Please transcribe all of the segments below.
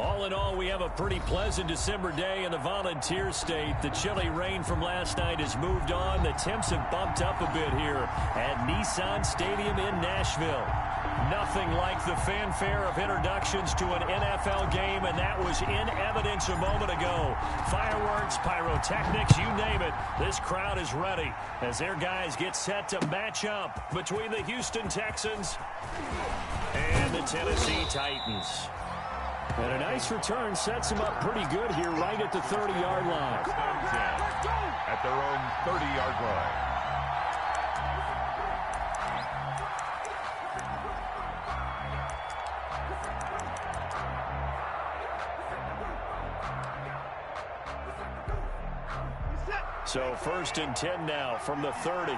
All in all, we have a pretty pleasant December day in the Volunteer State. The chilly rain from last night has moved on. The temps have bumped up a bit here at Nissan Stadium in Nashville. Nothing like the fanfare of introductions to an NFL game, and that was in evidence a moment ago. Fireworks, pyrotechnics, you name it. This crowd is ready as their guys get set to match up between the Houston Texans and the Tennessee Titans. And a nice return sets them up pretty good here right at the 30-yard line. At their own 30-yard line. So 1st and 10 now from the 30.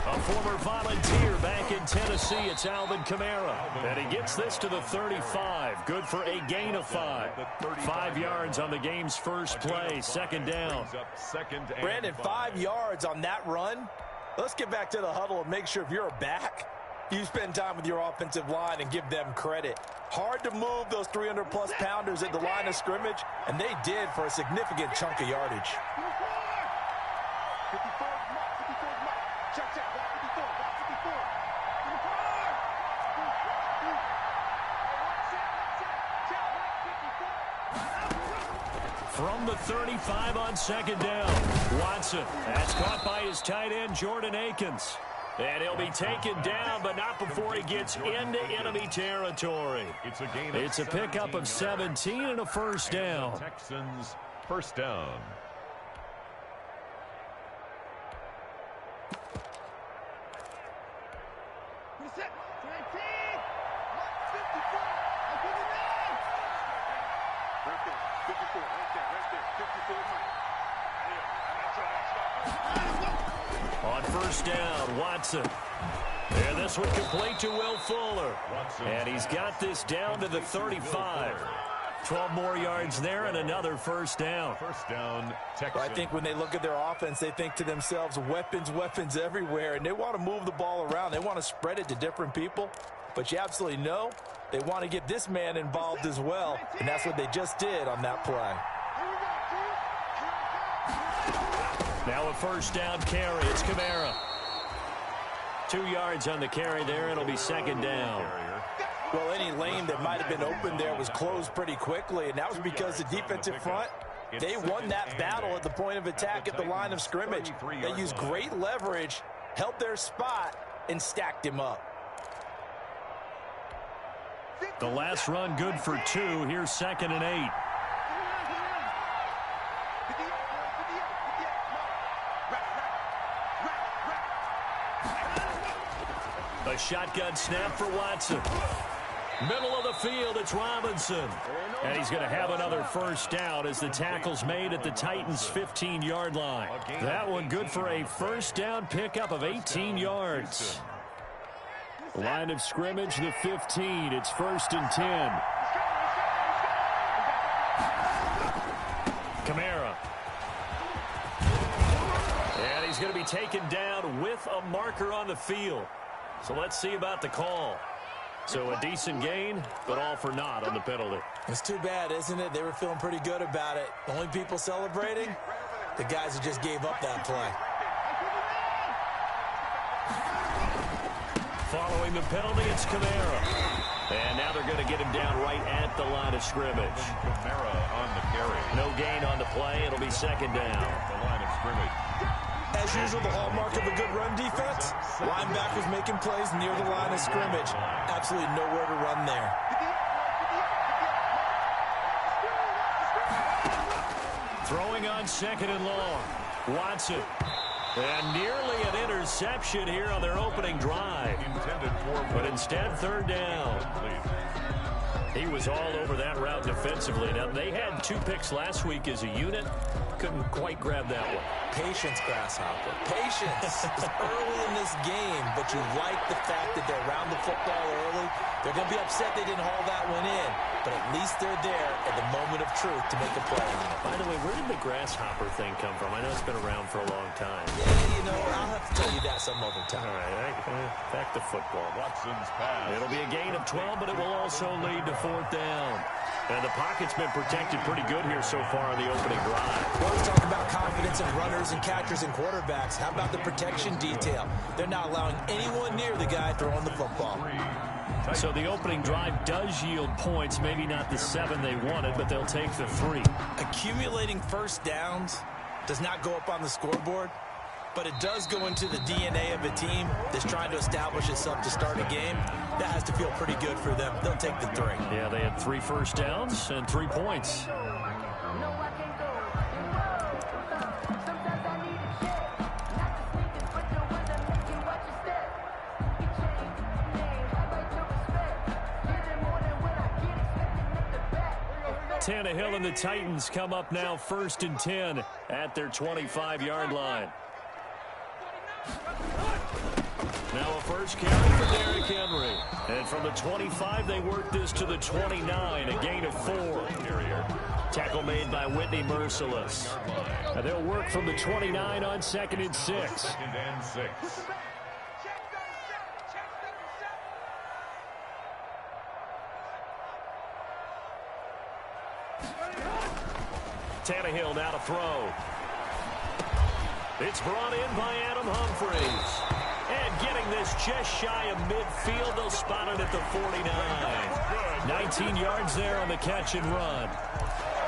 A former Volunteer back in Tennessee, it's Alvin Kamara. And he gets this to the 35. Good for a gain of 5. 5 yards on the game's first play. 2nd down. Brandon, 5 yards on that run. Let's get back to the huddle and make sure if you're a back, you spend time with your offensive line and give them credit. Hard to move those 300-plus pounders at the line of scrimmage, and they did for a significant chunk of yardage. From the 35 on 2nd down. Watson. That's caught by his tight end, Jordan Akins. And he'll be taken down, but not before he gets into enemy territory. It's a pickup of 17 and a 1st down. Texans 1st down. On 1st down, Watson. And this one complete to Will Fuller. And he's got this down to the 35. 12 more yards there and another 1st down. 1st down, Texans. I think when they look at their offense, they think to themselves, weapons, weapons everywhere. And they want to move the ball around. They want to spread it to different people. But you absolutely know they want to get this man involved as well. And that's what they just did on that play. Now a 1st down carry. It's Kamara. 2 yards on the carry there. It'll be 2nd down. Well, any lane that might have been open there was closed pretty quickly, and that was because the defensive front, they won that battle at the point of attack at the line of scrimmage. They used great leverage, held their spot, and stacked him up. The last run good for 2. Here's 2nd and 8. A shotgun snap for Watson. Middle of the field, it's Robinson. And he's going to have another 1st down as the tackle's made at the Titans' 15-yard line. That one good for a 1st down pickup of 18 yards. Line of scrimmage, the 15. It's 1st and 10. Kamara. And he's going to be taken down with a marker on the field. So let's see about the call. So a decent gain, but all for naught on the penalty. It's too bad, isn't it? They were feeling pretty good about it. The only people celebrating, the guys who just gave up that play. Following the penalty, it's Kamara. And now they're going to get him down right at the line of scrimmage. Kamara on the carry. No gain on the play. It'll be 2nd down. The line of scrimmage. As usual, the hallmark of a good run defense, linebackers making plays near the line of scrimmage. Absolutely nowhere to run there. Throwing on 2nd and long. Watson. And nearly an interception here on their opening drive. But instead, 3rd down. He was all over that route defensively. Now, they had 2 picks last week as a unit. Couldn't quite grab that one. Patience, Grasshopper. Patience is early in this game, but you like the fact that they're around the football early. They're going to be upset they didn't haul that one in, but at least they're there at the moment of truth to make a play. By the way, where did the Grasshopper thing come from? I know it's been around for a long time. Yeah, you know, I'll have to tell you that some other time. All right, back to football. Watson's pass. It'll be a gain of 12, but it will also lead to 4th down. And the pocket's been protected pretty good here so far on the opening drive. Well, let's talk about confidence in runners and catchers and quarterbacks. How about the protection detail? They're not allowing anyone near the guy throwing the football. So the opening drive does yield points, maybe not the 7 they wanted, but they'll take the 3. Accumulating first downs does not go up on the scoreboard, but it does go into the DNA of a team that's trying to establish itself to start a game. That has to feel pretty good for them. They'll take the 3. Yeah, they had 3 first downs and 3 points. Tannehill and the Titans come up now 1st and 10 at their 25-yard line. Now a first carry for Derrick Henry. And from the 25, they work this to the 29, a gain of 4. Tackle made by Whitney Merciless. And they'll work from the 29 on 2nd and 6. 2nd and 6. Tannehill now to throw. It's brought in by Adam Humphries. And getting this just shy of midfield, they'll spot it at the 49. 19 yards there on the catch and run.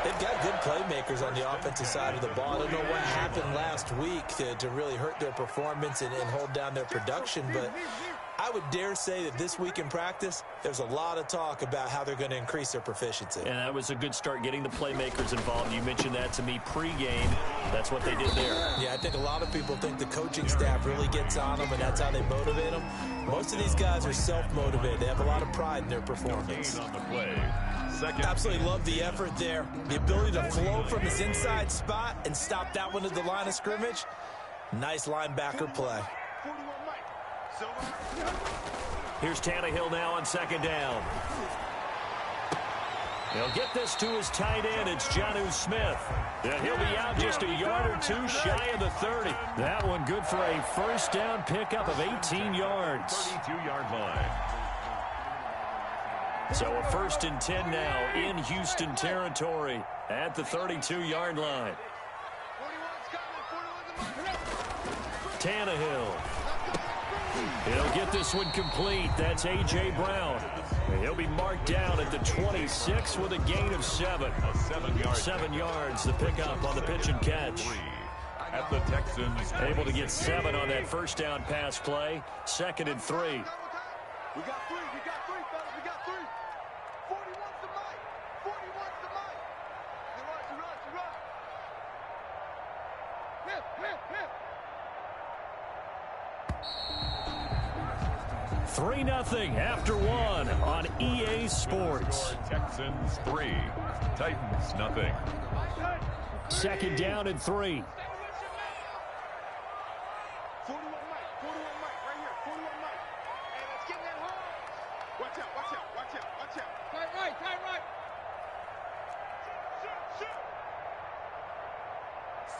They've got good playmakers on the offensive side of the ball. I don't know what happened last week to really hurt their performance and hold down their production, but I would dare say that this week in practice, there's a lot of talk about how they're going to increase their proficiency. And that was a good start, getting the playmakers involved. You mentioned that to me pregame. That's what they did there. Yeah, I think a lot of people think the coaching staff really gets on them, and that's how they motivate them. Most of these guys are self-motivated. They have a lot of pride in their performance. On the play. Absolutely love the effort there. The ability to flow from his inside spot and stop that one at the line of scrimmage. Nice linebacker play. Here's Tannehill now on 2nd down. He'll get this to his tight end. It's Jonnu Smith. And he'll be out just a yard or 2 shy of the 30. That one good for a first down pickup of 18 yards. 32-yard line. So a 1st and 10 now in Houston territory at the 32-yard line. Tannehill. He'll get this one complete. That's A.J. Brown. And he'll be marked down at the 26 with a gain of 7. 7 yards, the pickup on the pitch and catch. At the Texans. Able to get 7 on that first down pass play. 2nd and 3. We got 3. We got 3, fellas. We got 3. 40 wants the mic. 40 wants the mic. He rush. Him. 3-0 after 1 on EA Sports. Texans 3. Titans nothing. 2nd down and 3. 41 mic. Right here. 41 mic. Hey, let's get that home. Watch out. Tight right. Shoot.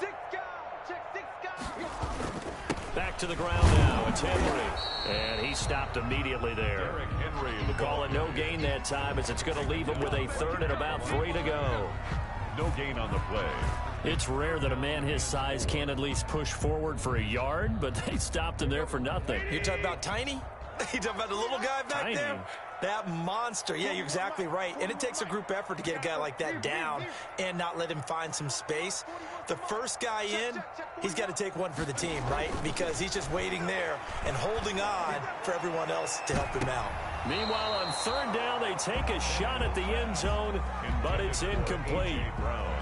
6 guys. Check 6 guys. Back to the ground now. It's Henry. And he stopped immediately there. Derrick Henry. Call it no gain that time, as it's going to leave him with a 3rd and about 3 to go. No gain on the play. It's rare that a man his size can at least push forward for a yard, but they stopped him there for nothing. You talking about Tiny? You talking about the little guy back Tiny. there? That monster. Yeah, you're exactly right. And it takes a group effort to get a guy like that down and not let him find some space. The first guy in, he's got to take one for the team, right? Because he's just waiting there and holding on for everyone else to help him out. Meanwhile, on 3rd down, they take a shot at the end zone, but it's incomplete.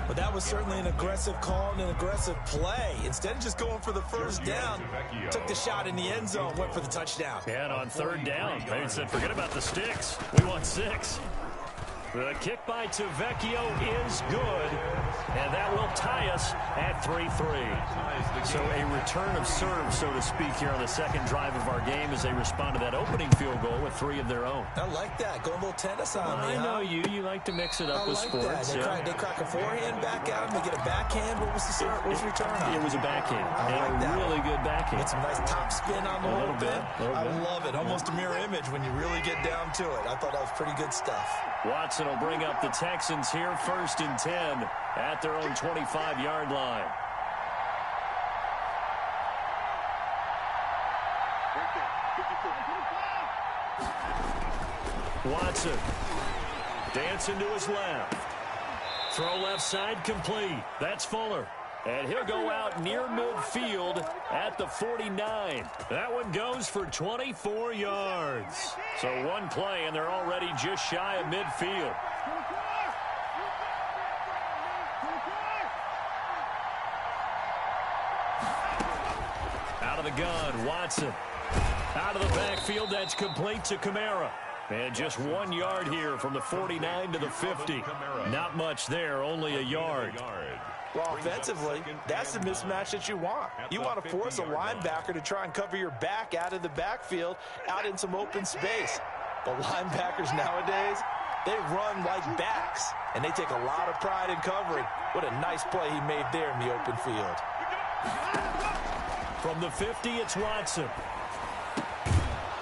But that was certainly an aggressive call and an aggressive play. Instead of just going for the first down, took the shot in the end zone, went for the touchdown. And on 3rd down, they said, forget about the sticks. We want 6. The kick by Tavecchio is good, and that will tie us at 3-3. So a return of serve, so to speak, here on the second drive of our game as they respond to that opening field goal with 3 of their own. I like that. Going a little tennis on me, I know you like to mix it up with sports. They crack a forehand back out, and they get a backhand. What was the serve? What was the return on? It was a backhand. I like that. Really good backhand. With some nice top spin on the whole thing. I love it. Almost a mirror image when you really get down to it. I thought that was pretty good stuff. Watson will bring up the Texans here 1st and 10 at their own 25-yard line. Watson dancing to his left. Throw left side complete. That's Fuller. And he'll go out near midfield at the 49. That one goes for 24 yards. So one play, and they're already just shy of midfield. Out of the gun, Watson. Out of the backfield, that's complete to Kamara. And just 1 yard here from the 49 to the 50. Not much there, only a yard. Well, offensively, that's the mismatch that you want. You want to force a linebacker to try and cover your back out of the backfield, out in some open space. But linebackers nowadays, they run like backs, and they take a lot of pride in covering. What a nice play he made there in the open field. From the 50, it's Watson.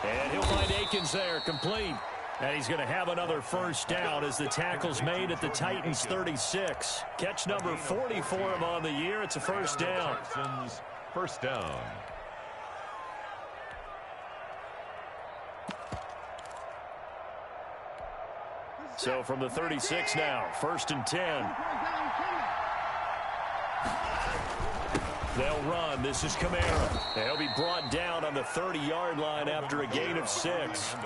And he'll find Akins there, complete. And he's going to have another first down as the tackle's made at the Titans' 36. Catch number 40 for him on the year. It's a first down. First down. So from the 36 now, 1st and 10. They'll run. This is Kamara. They'll be brought down on the 30-yard line after a gain of 6.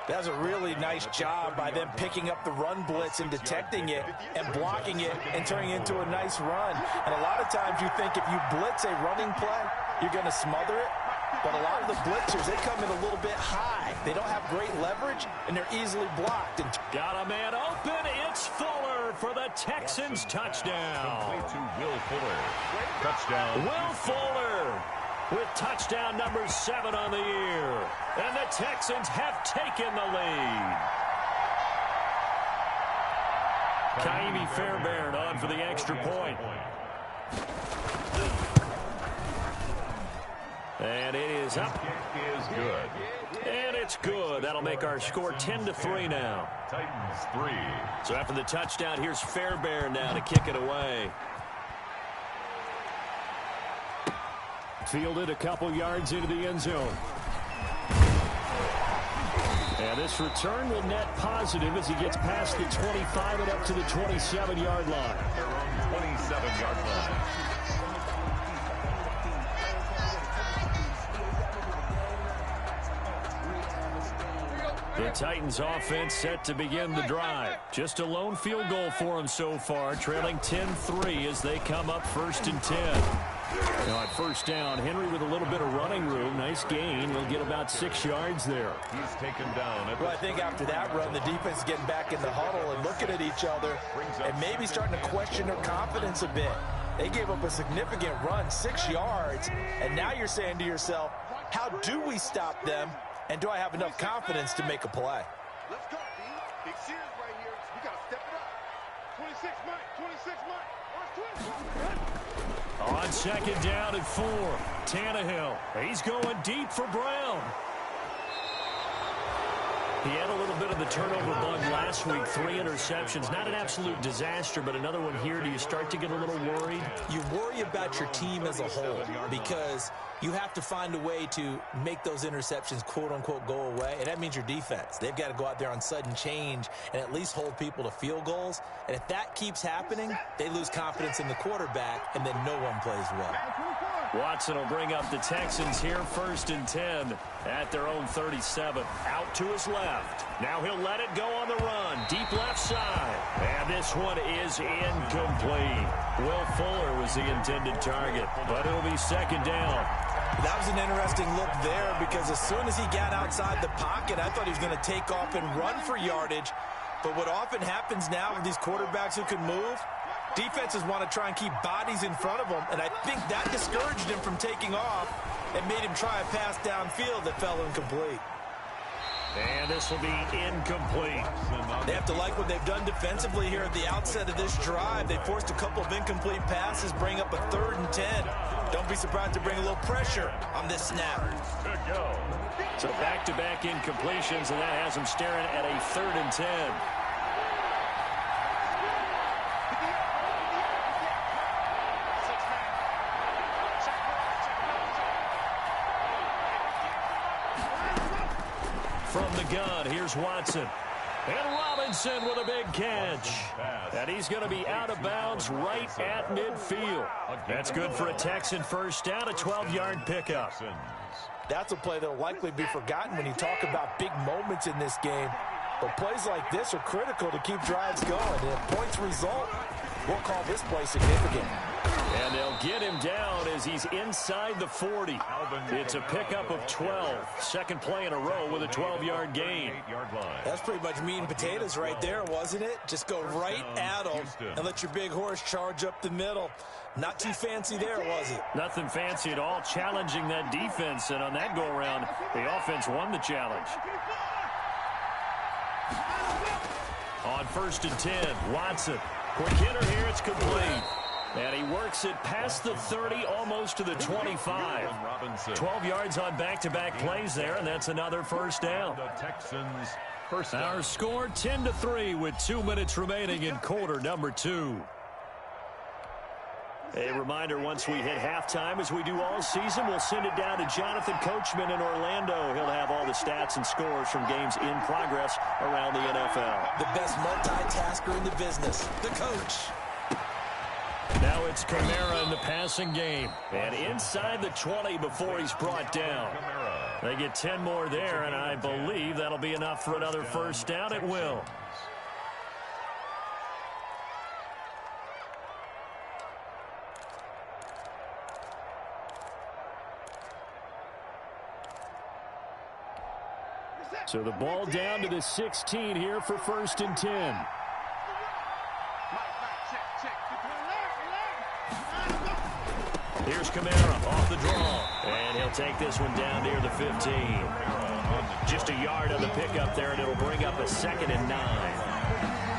That's a really nice job by them picking up the run blitz and detecting it and blocking it and turning it into a nice run. And a lot of times you think if you blitz a running play, you're going to smother it. But a lot of the blitzers, they come in a little bit high. They don't have great leverage, and they're easily blocked. Got a man open. It's Fuller for the Texans touchdown. Complete to Will Fuller. Touchdown. Will Fuller with touchdown number 7 on the year. And the Texans have taken the lead. Kaimi Fairbairn on for the extra point. And it is up. It is good. And it's good. That'll make our score 10-3 now. Titans 3. So after the touchdown, here's Fairbairn now to kick it away. Fielded a couple yards into the end zone. And this return will net positive as he gets past the 25 and up to the 27-yard line. 27-yard line. The Titans offense set to begin the drive. Just a lone field goal for them so far, trailing 10-3 as they come up 1st and 10. Now at first down, Henry with a little bit of running room. Nice gain. He'll get about 6 yards there. He's taken down. Well, I think after that run, the defense is getting back in the huddle and looking at each other and maybe starting to question their confidence a bit. They gave up a significant run, 6 yards, and now you're saying to yourself, how do we stop them? And do I have enough confidence to make a play? Let's go, D. Big series right here. We got to step it up. 26 Mike. 26 Mike. On second down and 4, Tannehill. He's going deep for Brown. He had a little bit of the turnover bug last week, 3 interceptions. Not an absolute disaster, but another one here. Do you start to get a little worried? You worry about your team as a whole because you have to find a way to make those interceptions, quote-unquote, go away, and that means your defense. They've got to go out there on sudden change and at least hold people to field goals, and if that keeps happening, they lose confidence in the quarterback, and then no one plays well. Watson will bring up the Texans here, 1st and 10 at their own 37. Out to his left. Now he'll let it go on the run. Deep left side. And this one is incomplete. Will Fuller was the intended target, but it'll be 2nd down. That was an interesting look there because as soon as he got outside the pocket, I thought he was going to take off and run for yardage. But what often happens now with these quarterbacks who can move, defenses want to try and keep bodies in front of them, and I think that discouraged him from taking off and made him try a pass downfield that fell incomplete. And this will be incomplete. They have to like what they've done defensively here at the outset of this drive. They forced a couple of incomplete passes, bring up a 3rd and 10. Don't be surprised to bring a little pressure on this snap. So back-to-back incompletions, and that has them staring at a 3rd and 10. From the gun, here's Watson. And Robinson with a big catch. And he's going to be out of bounds right at midfield. That's good for a Texan first down, a 12-yard pickup. That's a play that will likely be forgotten when you talk about big moments in this game. But plays like this are critical to keep drives going. And if points result, we'll call this play significant. And they'll get him down as he's inside the 40. It's a pickup of 12. Second play in a row with a 12-yard gain. That's pretty much meat and potatoes right there, wasn't it? Just go right at him and let your big horse charge up the middle. Not too fancy there, was it? Nothing fancy at all, challenging that defense. And on that go-around, the offense won the challenge. On 1st and 10, Watson. Quick hitter here, it's complete. And he works it past the 30, almost to the 25. 12 yards on back-to-back plays there, and that's another first down. Our score 10-3 with 2 minutes remaining in quarter number 2. A reminder, once we hit halftime, as we do all season, we'll send it down to Jonathan Coachman in Orlando. He'll have all the stats and scores from games in progress around the NFL. The best multitasker in the business, the coach. Now it's Kamara in the passing game. And inside the 20 before he's brought down. They get 10 more there, and I believe that'll be enough for another first down. It will. So the ball down to the 16 here for 1st and 10. Here's Kamara off the draw. And he'll take this one down near the 15. Just a yard on the pickup there, and it'll bring up a 2nd and 9.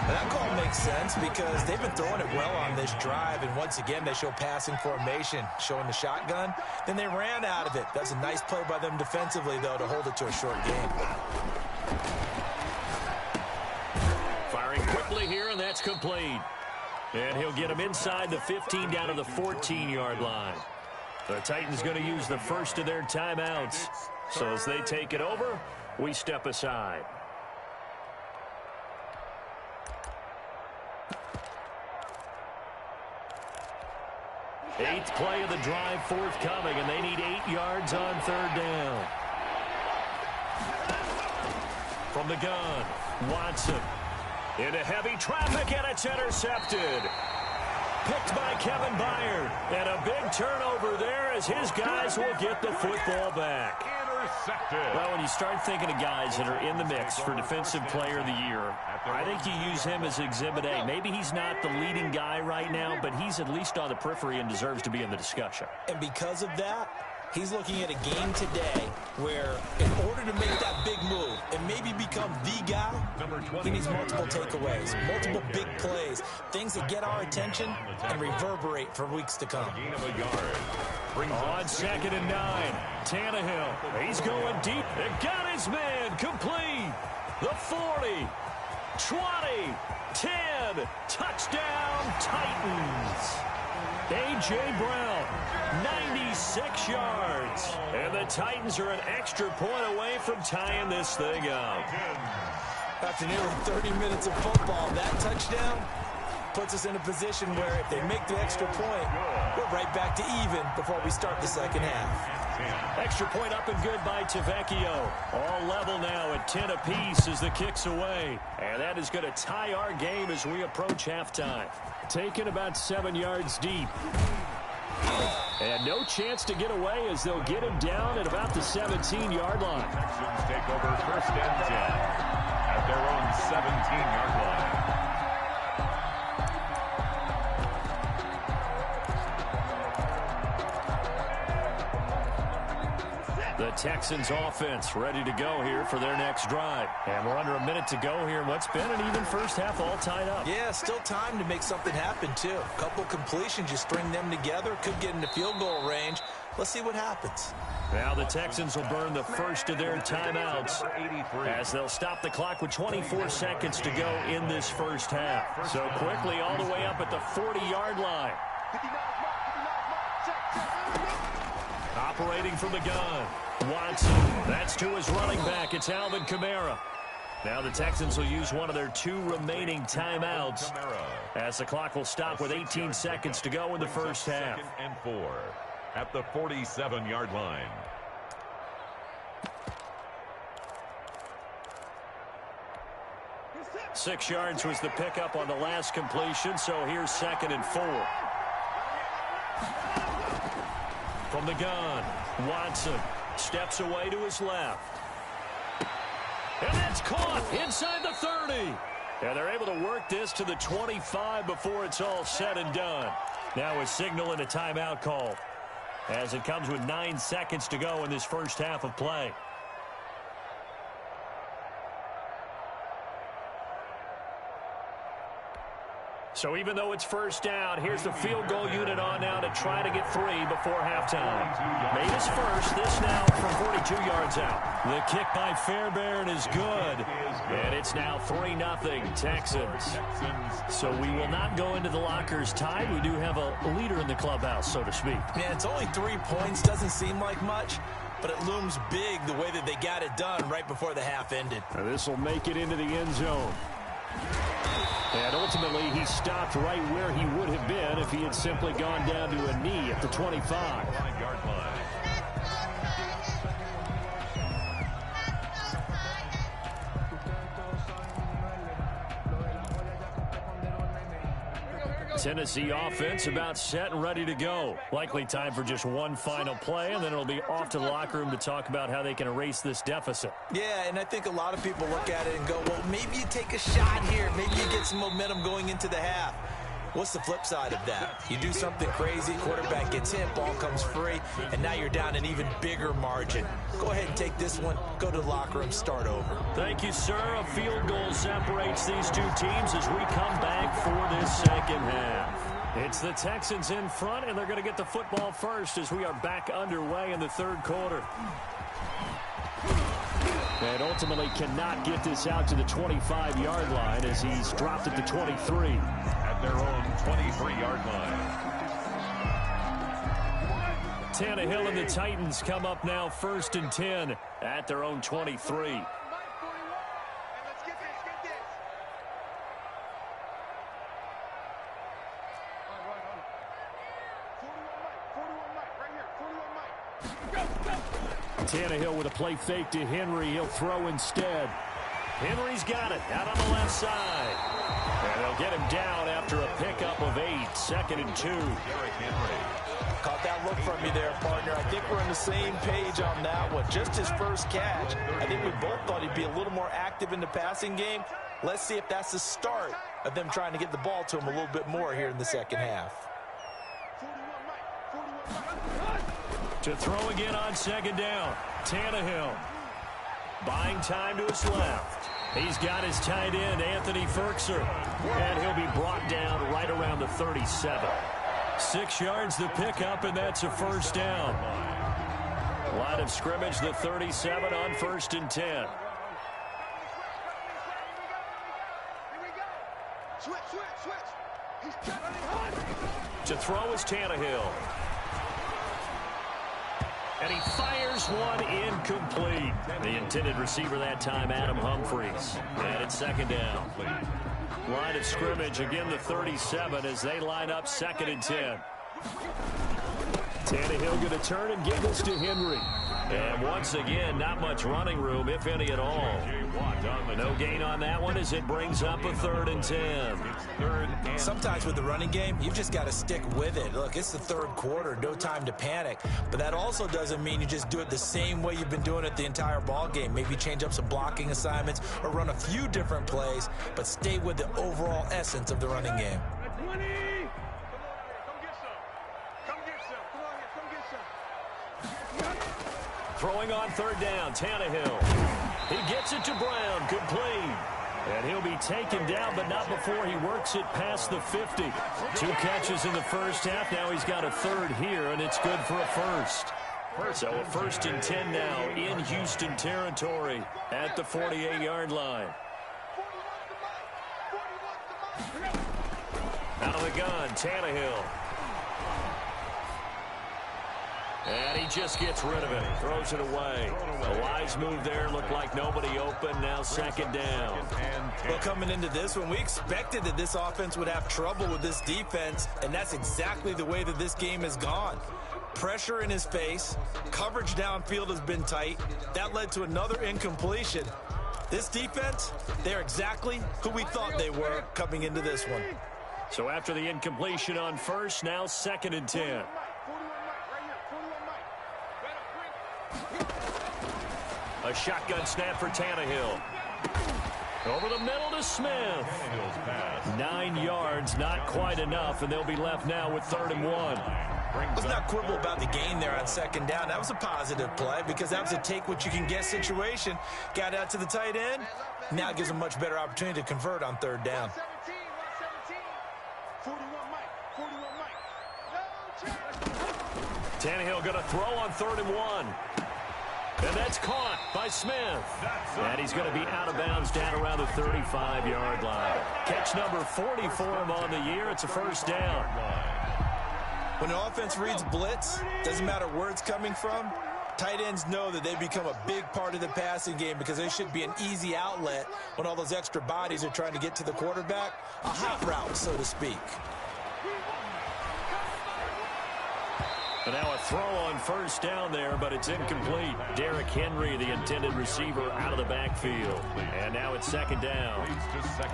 That call makes sense because they've been throwing it well on this drive, and once again they show passing formation, showing the shotgun. Then they ran out of it. That's a nice play by them defensively, though, to hold it to a short game. Firing quickly here, and that's complete. And he'll get him inside the 15 down to the 14-yard line. The Titans going to use the first of their timeouts. So as they take it over, we step aside. Eighth play of the drive forthcoming, and they need 8 yards on 3rd down. From the gun, Watson. Into heavy traffic, and it's intercepted. Picked by Kevin Byard. And a big turnover there as his guys will get the football back. Intercepted. Well, when you start thinking of guys that are in the mix for Defensive Player of the Year, I think you use him as Exhibit A. Maybe he's not the leading guy right now, but he's at least on the periphery and deserves to be in the discussion. And because of that, he's looking at a game today where in order to make that big move and maybe become the guy, he needs multiple takeaways, multiple big plays, things that get our attention and reverberate for weeks to come. On 2nd and 9, Tannehill. He's going deep. It got his man complete. The 40, 20, 10, touchdown Titans. A.J. Brown, 96 yards. And the Titans are an extra point away from tying this thing up. After nearly 30 minutes of football, that touchdown puts us in a position where if they make the extra point, we're right back to even before we start the second half. Extra point up and good by Tavecchio. All level now at 10 apiece as the kick's away. And that is going to tie our game as we approach halftime. Taken about 7 yards deep. And no chance to get away as they'll get him down at about the 17-yard line. Texans take over 1st and 10 at their own 17-yard line. The Texans offense ready to go here for their next drive. And we're under a minute to go here. What's been an even first half all tied up. Yeah, still time to make something happen, too. A couple completions, you string them together, could get into field goal range. Let's see what happens. Now the Texans will burn the first of their timeouts as they'll stop the clock with 24 seconds to go in this first half. So quickly all the way up at the 40-yard line. Operating from the gun. Watson. That's to his running back. It's Alvin Kamara. Now the Texans will use one of their 2 remaining timeouts as the clock will stop with 18 seconds to go in the first half. 2nd and 4 at the 47-yard line. Six yards was the pickup on the last completion, so here's 2nd and 4. From the gun, Watson steps away to his left. And that's caught inside the 30. And they're able to work this to the 25 before it's all said and done. Now a signal and a timeout call as it comes with 9 seconds to go in this first half of play. So even though it's first down, here's the field goal unit on now to try to get 3 before halftime. Made his first, this now from 42 yards out. The kick by Fairbairn is good. And it's now 3-0 Texans. So we will not go into the lockers tied. We do have a leader in the clubhouse, so to speak. Man, it's only 3 points. Doesn't seem like much, but it looms big the way that they got it done right before the half ended. This will make it into the end zone. And ultimately, he stopped right where he would have been if he had simply gone down to a knee at the 25. 5-yard line. Tennessee offense about set and ready to go. Likely time for just one final play, and then it'll be off to the locker room to talk about how they can erase this deficit. Yeah, and I think a lot of people look at it and go, well, maybe you take a shot here. Maybe you get some momentum going into the half. What's the flip side of that? You do something crazy, quarterback gets hit, ball comes free, and now you're down an even bigger margin. Go ahead and take this one, go to the locker room, start over. Thank you, sir. A field goal separates these two teams as we come back for this second half. It's the Texans in front, and they're going to get the football first as we are back underway in the third quarter. And ultimately cannot get this out to the 25-yard line as he's dropped at the 23. At their own 23-yard line. Tannehill and the Titans come up now 1st and 10 at their own 23. Tannehill with a play fake to Henry. He'll throw instead. Henry's got it out on the left side. And they'll get him down after a pickup of 8. 2nd and 2. Caught that look from you there, partner. I think we're on the same page on that one. Just his first catch. I think we both thought he'd be a little more active in the passing game. Let's see if that's the start of them trying to get the ball to him a little bit more here in the second half. To throw again on 2nd down. Tannehill buying time to his left. He's got his tight end, Anthony Ferkser. And he'll be brought down right around the 37. 6 yards the pickup, and that's a first down. Line of scrimmage, the 37 on 1st and 10. To throw is Tannehill. And he fires one incomplete. The intended receiver that time, Adam Humphries. And it's 2nd down. Line of scrimmage, again the 37 as they line up 2nd and 10. Tannehill going to turn and give this to Henry. And once again, not much running room, if any at all. No gain on that one as it brings up a 3rd and 10. Sometimes with the running game, you've just got to stick with it. Look, it's the 3rd quarter, no time to panic. But that also doesn't mean you just do it the same way you've been doing it the entire ball game. Maybe change up some blocking assignments or run a few different plays, but stay with the overall essence of the running game. Throwing on 3rd down, Tannehill. He gets it to Brown, complete. And he'll be taken down, but not before he works it past the 50. 2 catches in the first half. Now he's got a 3rd here, and it's good for a 1st. So a 1st and 10 now in Houston territory at the 48-yard line. Out of the gun, Tannehill. And he just gets rid of it. Throws it away. A wise move there. Looked like nobody open. Now 2nd down. Well, coming into this one, we expected that this offense would have trouble with this defense, and that's exactly the way that this game has gone. Pressure in his face. Coverage downfield has been tight. That led to another incompletion. This defense, they're exactly who we thought they were coming into this one. So after the incompletion on 1st, now 2nd and 10. A shotgun snap for Tannehill. Over the middle to Smith. 9 yards, not quite enough, and they'll be left now with 3rd and 1. Let's not quibble about the gain there on 2nd down. That was a positive play because that was a take-what-you-can-get situation. Got out to the tight end. Now gives a much better opportunity to convert on 3rd down. Tannehill going to throw on 3rd and 1. And that's caught by Smith. And he's going to be out of bounds down around the 35-yard line. Catch number 40 for him on the year. It's a 1st down. When an offense reads blitz, doesn't matter where it's coming from, tight ends know that they become a big part of the passing game because they should be an easy outlet when all those extra bodies are trying to get to the quarterback. A hot route, so to speak. And now a throw on 1st down there, but it's incomplete. Derrick Henry, the intended receiver, out of the backfield. And now it's 2nd down.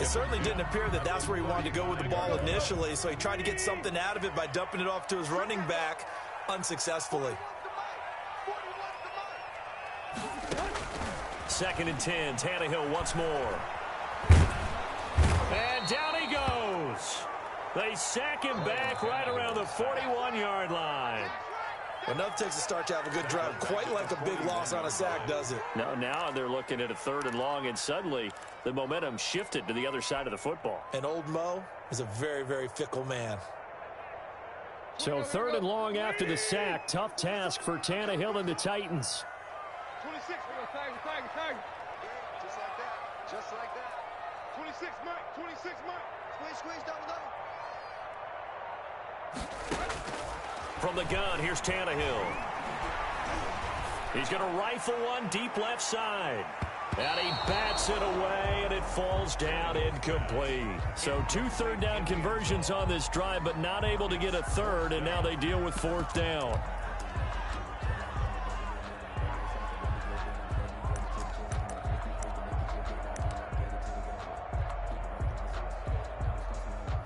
It certainly didn't appear that that's where he wanted to go with the ball initially, so he tried to get something out of it by dumping it off to his running back unsuccessfully. 2nd and 10, Tannehill once more. And down he goes. They sack him back right around the 41-yard line. Well, nothing takes a start to have a good drive. Quite like a big loss on a sack, does it? No, now they're looking at a 3rd and long, and suddenly the momentum shifted to the other side of the football. And old Mo is a very, very fickle man. So 3rd and long after the sack. Tough task for Tannehill and the Titans. 26, tag. Just like that. 26, Mike. Squeeze, double. From the gun, here's Tannehill. He's going to rifle one deep left side. And he bats it away, and it falls down incomplete. So 2 3rd down conversions on this drive, but not able to get a 3rd, and now they deal with 4th down.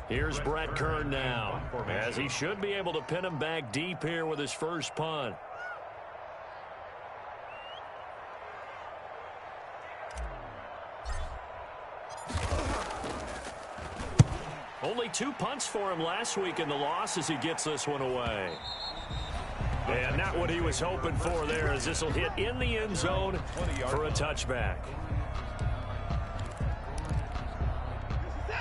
Here's Brett Kern now, as he should be able to pin him back deep here with his first punt. Only 2 punts for him last week in the loss as he gets this one away. And not what he was hoping for there, as this will hit in the end zone for a touchback.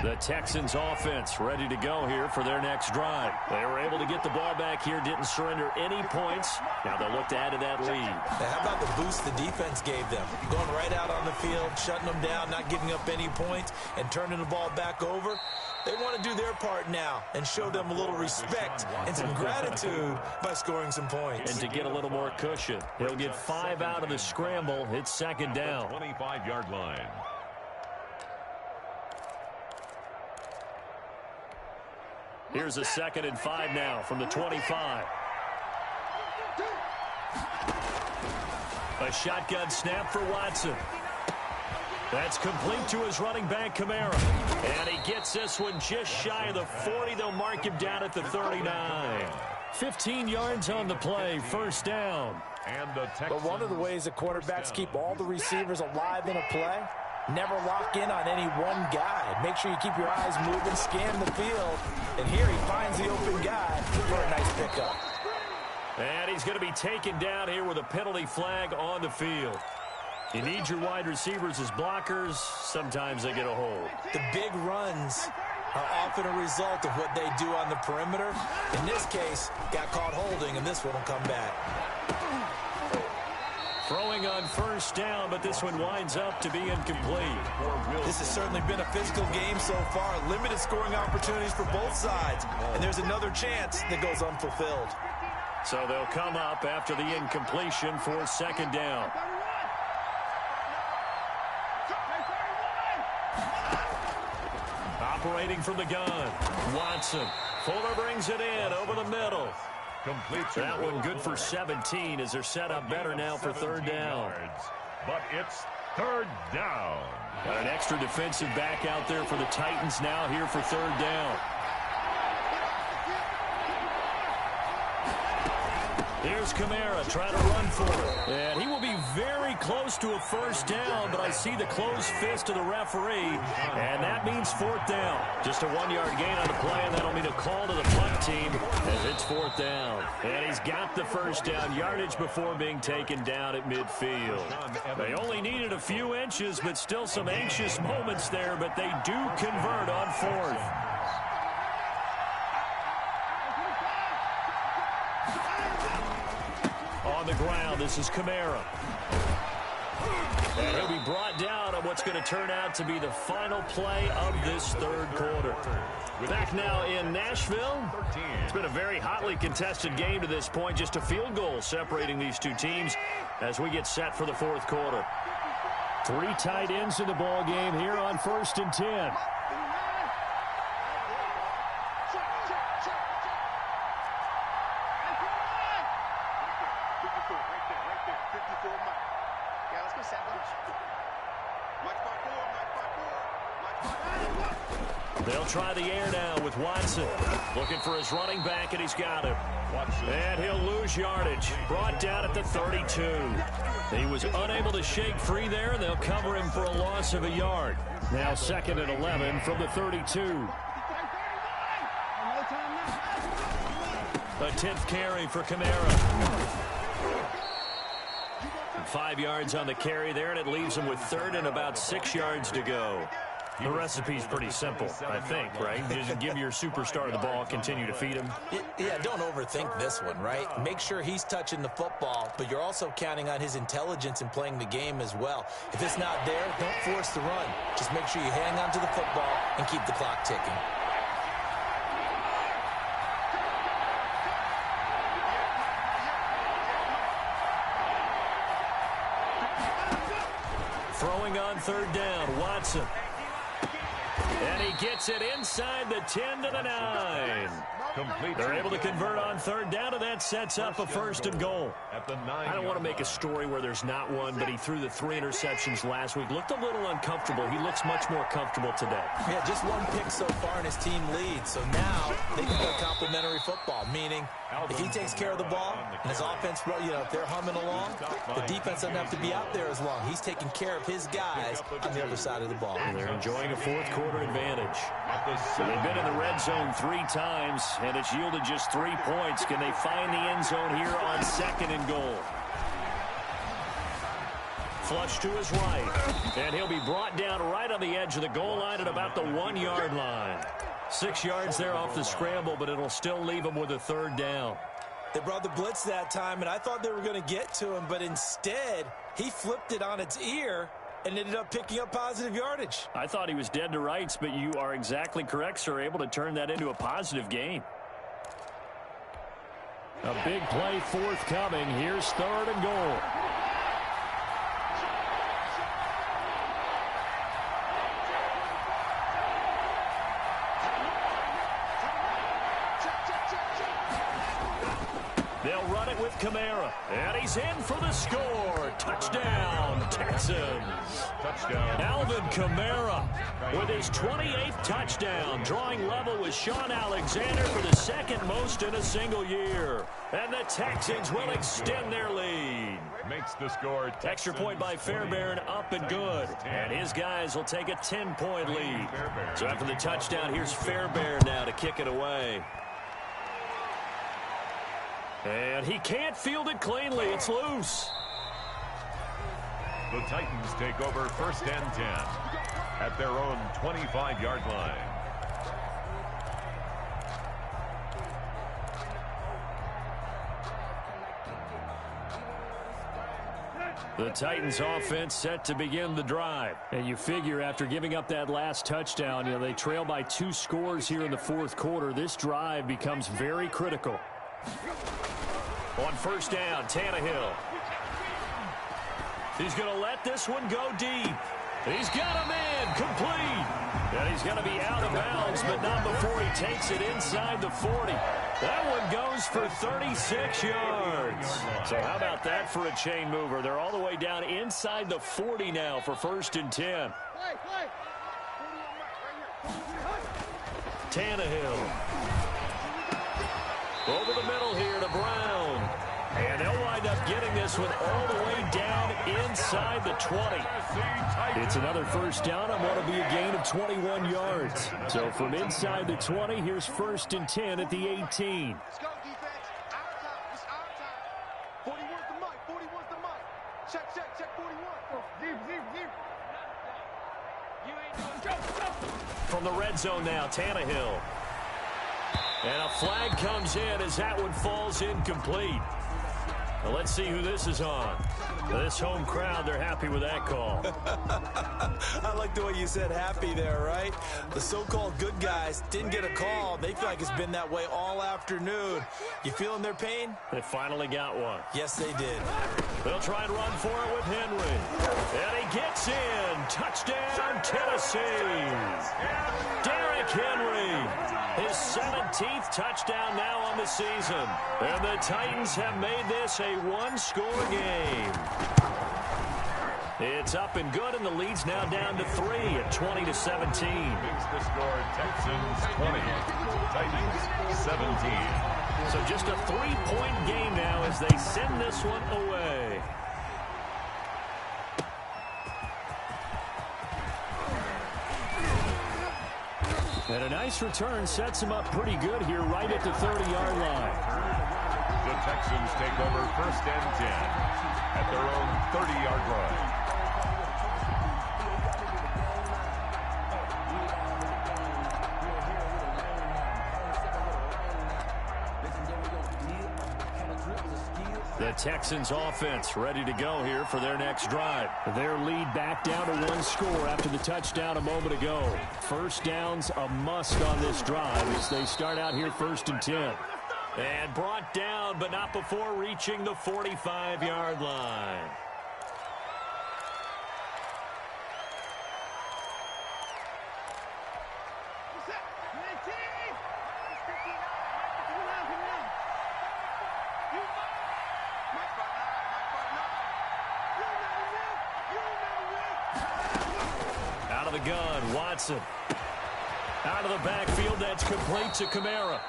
The Texans offense ready to go here for their next drive. They were able to get the ball back here, didn't surrender any points. Now they'll look to add to that lead. Now, how about the boost the defense gave them? Going right out on the field, shutting them down, not giving up any points, and turning the ball back over. They want to do their part now and show them a little respect and some gratitude by scoring some points. And to get a little more cushion, he'll get 5 out of the scramble. It's 2nd down. 25-yard line. Here's a 2nd and 5 now from the 25. A shotgun snap for Watson. That's complete to his running back, Kamara. And he gets this one just shy of the 40. They'll mark him down at the 39. 15 yards on the play, first down. And the But one of the ways that quarterbacks keep all the receivers alive in a play, never lock in on any one guy. Make sure you keep your eyes moving, scan the field. And here he finds the open guy for a nice pickup. And he's going to be taken down here with a penalty flag on the field. You need your wide receivers as blockers. Sometimes they get a hold. The big runs are often a result of what they do on the perimeter. In this case, got caught holding, and this one will come back. Throwing on first down, but this one winds up to be incomplete. This has certainly been a physical game so far. Limited scoring opportunities for both sides. And there's another chance that goes unfulfilled. So they'll come up after the incompletion for second down. Operating from the gun, Watson. Fuller brings it in over the middle. That one good for 17 as they're set up better now for third down. But it's third down. Got an extra defensive back out there for the Titans now here for third down. Here's Kamara trying to run for it. And he will be very close to a first down, but I see the closed fist of the referee, and that means fourth down. Just a 1-yard gain on the play, and that'll mean a call to the punt team as it's fourth down. And he's got the first down yardage before being taken down at midfield. They only needed a few inches, but still some anxious moments there, but they do convert on fourth. On the ground, this is Kamara. And he'll be brought down on what's going to turn out to be the final play of this third quarter. Back now in Nashville. It's been a very hotly contested game to this point. Just a field goal separating these two teams as we get set for the fourth quarter. 3 tight ends in the ball game here on 1st and 10. They'll try the air now with Watson. Looking for his running back, and he's got him. And he'll lose yardage. Brought down at the 32. He was unable to shake free there, and they'll cover him for a loss of a yard. Now 2nd and 11 from the 32. A 10th carry for Kamara. 5 yards on the carry there, and it leaves him with 3rd and about 6 yards to go. The recipe's pretty simple, I think, right? Just give your superstar the ball, continue to feed him. Yeah, don't overthink this one, right? Make sure he's touching the football, but you're also counting on his intelligence in playing the game as well. If it's not there, don't force the run. Just make sure you hang on to the football and keep the clock ticking. Throwing on 3rd down, Watson. And he gets it inside the 10 to the 9. They're able to convert on 3rd down, and that sets up a 1st and goal. I don't want to make a story where there's not one, but he threw the 3 interceptions last week. Looked a little uncomfortable. He looks much more comfortable today. Yeah, just 1 pick so far, and his team leads. So now they can play complimentary football, meaning if he takes care of the ball and his offense, if they're humming along, the defense doesn't have to be out there as long. He's taking care of his guys on the other side of the ball. And they're enjoying a 4th quarter advantage. They've been in the red zone 3 times, and it's yielded just 3 points. Can they find the end zone here on 2nd and goal? Flush to his right, and he'll be brought down right on the edge of the goal line at about the 1-yard line. 6 yards there off the scramble, but it'll still leave him with a 3rd down. They brought the blitz that time, and I thought they were going to get to him, but instead he flipped it on its ear and ended up picking up positive yardage. I thought he was dead to rights, but you are exactly correct, sir, able to turn that into a positive gain. A big play forthcoming. Here's 3rd and goal. They'll run it with Kamara. And he's in for the score. Touchdown, Texans. Touchdown. Alvin Kamara with his 28th touchdown, drawing level with Sean Alexander for the second most in a single year. And the Texans will extend their lead. Makes the score. Extra point by Fairbairn, up and good. And his guys will take a 10-point lead. So after the touchdown, here's Fairbairn now to kick it away. And he can't field it cleanly. It's loose. The Titans take over 1st and 10 at their own 25-yard line. The Titans offense set to begin the drive. And you figure after giving up that last touchdown, they trail by 2 scores here in the 4th quarter. This drive becomes very critical. On 1st down, Tannehill. He's going to let this one go deep. He's got a man complete. And he's going to be out of bounds, but not before he takes it inside the 40. That one goes for 36 yards. So how about that for a chain mover? They're all the way down inside the 40 now for 1st and 10. Tannehill. Over the middle here to Brown. And they'll wind up getting this one all the way down inside the 20. It's another 1st down on what will be a gain of 21 yards. So from inside the 20, here's 1st and 10 at the 18. Let's go, defense. Our time. It's our time. 41's the mic. 41's the mic. Check 41. Deep. You ain't doing jump. From the red zone now, Tannehill. And a flag comes in as that one falls incomplete. Well, let's see who this is on. This home crowd, they're happy with that call. I like the way you said happy there, right? The so-called good guys didn't get a call. They feel like it's been that way all afternoon. You feeling their pain? They finally got one. Yes, they did. They'll try and run for it with Henry. And he gets in. Touchdown, Tennessee. Derrick Henry. His 17th touchdown now on the season. And the Titans have made this a one-score game. It's up and good, and the lead's now down to 3 at 20-17. Makes the score Texans 20, Titans 17. So just a 3-point game now as they send this one away. And a nice return sets him up pretty good here right at the 30-yard line. The Texans take over 1st and 10 at their own 30-yard line. The Texans offense ready to go here for their next drive. Their lead back down to 1 score after the touchdown a moment ago. 1st downs a must on this drive as they start out here 1st and 10. And brought down, but not before reaching the 45-yard line. Out of the gun, Watson. Out of the backfield, that's complete to Kamara.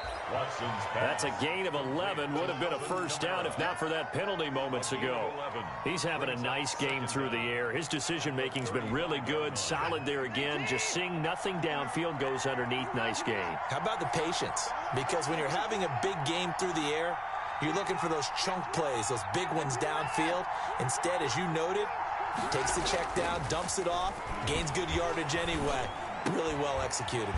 That's a gain of 11. Would have been a 1st down if not for that penalty moments ago. He's having a nice game through the air. His decision-making's been really good. Solid there again. Just seeing nothing downfield goes underneath. Nice game. How about the patience? Because when you're having a big game through the air, you're looking for those chunk plays, those big ones downfield. Instead, as you noted, takes the check down, dumps it off, gains good yardage anyway. Really well executed.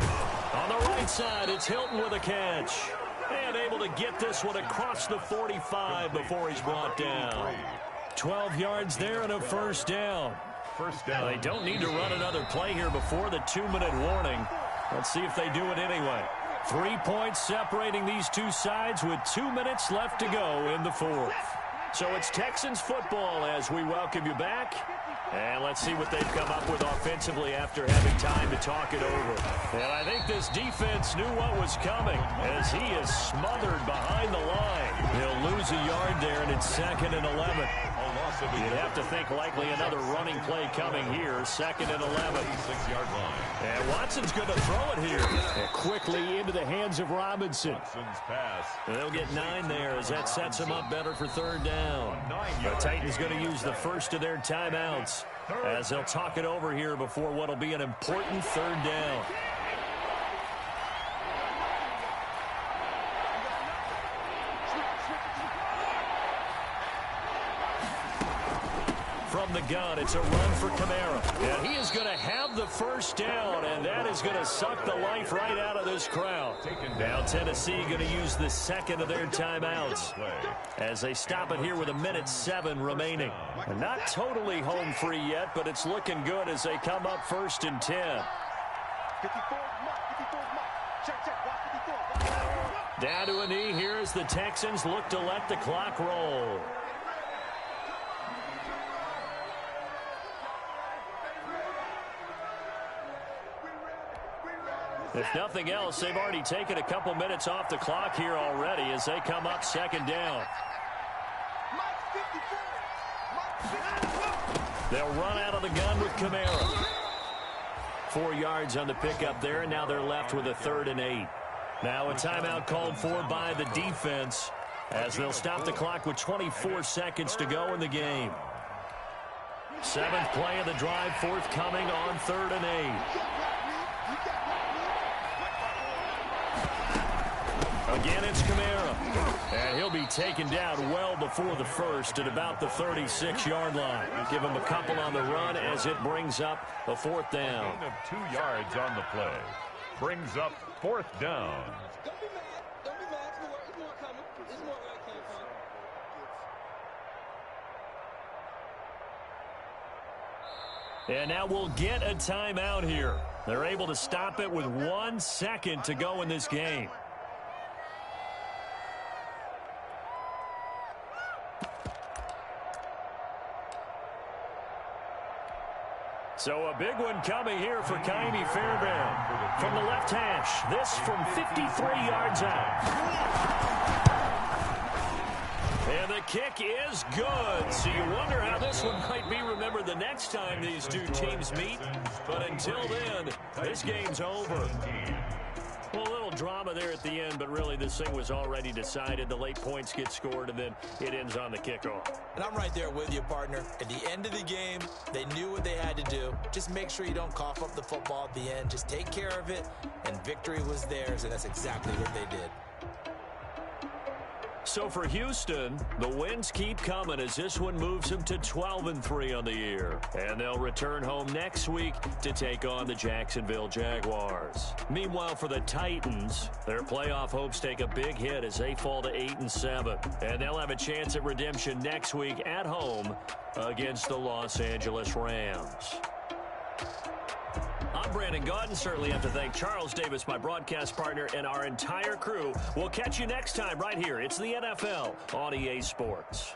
On the right side, it's Hilton with a catch. And able to get this one across the 45 before he's brought down. 12 yards there and a 1st down. They don't need to run another play here before the 2-minute warning. Let's see if they do it anyway. 3 points separating these two sides with 2 minutes left to go in the 4th. So it's Texans football as we welcome you back. And let's see what they've come up with offensively after having time to talk it over. And I think this defense knew what was coming as he is smothered behind the line. He'll lose a yard there, and it's 2nd and 11. You'd have to think likely another running play coming here, 2nd and 11. 6-yard line. And Watson's going to throw it here. And quickly into the hands of Robinson. Watson's pass. And they'll get 9 there as that sets them up better for 3rd down. The Titans going to use the first of their timeouts as they'll talk it over here before what will be an important 3rd down. From the gun, it's a run for Kamara. And he is going to have the first down, and that is going to suck the life right out of this crowd. Now Tennessee going to use the 2nd of their timeouts as they stop it here with 1:07 remaining. And not totally home free yet, but it's looking good as they come up 1st and 10. Down to a knee here as the Texans look to let the clock roll. If nothing else, they've already taken a couple minutes off the clock here already as they come up 2nd down. They'll run out of the gun with Kamara. 4 yards on the pickup there, and now they're left with a 3rd and 8. Now a timeout called for by the defense as they'll stop the clock with 24 seconds to go in the game. 7th play of the drive forthcoming on 3rd and 8. Again, it's Kamara. And he'll be taken down well before the first at about the 36-yard line. Give him a couple on the run as it brings up a 4th down. Gain of 2 yards on the play. Brings up 4th down. Don't be mad. Don't be mad. It's more coming. It's more where it came from. And now we'll get a timeout here. They're able to stop it with 1 second to go in this game. So a big one coming here for Kaimi Fairbairn. From the left hash, this from 53 yards out. And the kick is good. So you wonder how this one might be remembered the next time these two teams meet. But until then, this game's over. Well, a little drama there at the end, but really this thing was already decided. The late points get scored, and then it ends on the kickoff. And I'm right there with you, partner. At the end of the game, they knew what they had to do. Just make sure you don't cough up the football at the end. Just take care of it, and victory was theirs, and that's exactly what they did. So for Houston, the wins keep coming as this one moves them to 12-3 on the year. And they'll return home next week to take on the Jacksonville Jaguars. Meanwhile, for the Titans, their playoff hopes take a big hit as they fall to 8-7. And they'll have a chance at redemption next week at home against the Los Angeles Rams. I'm Brandon Gaudin. Certainly have to thank Charles Davis, my broadcast partner, and our entire crew. We'll catch you next time right here. It's the NFL on EA Sports.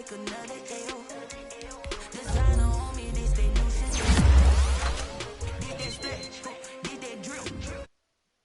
Another day.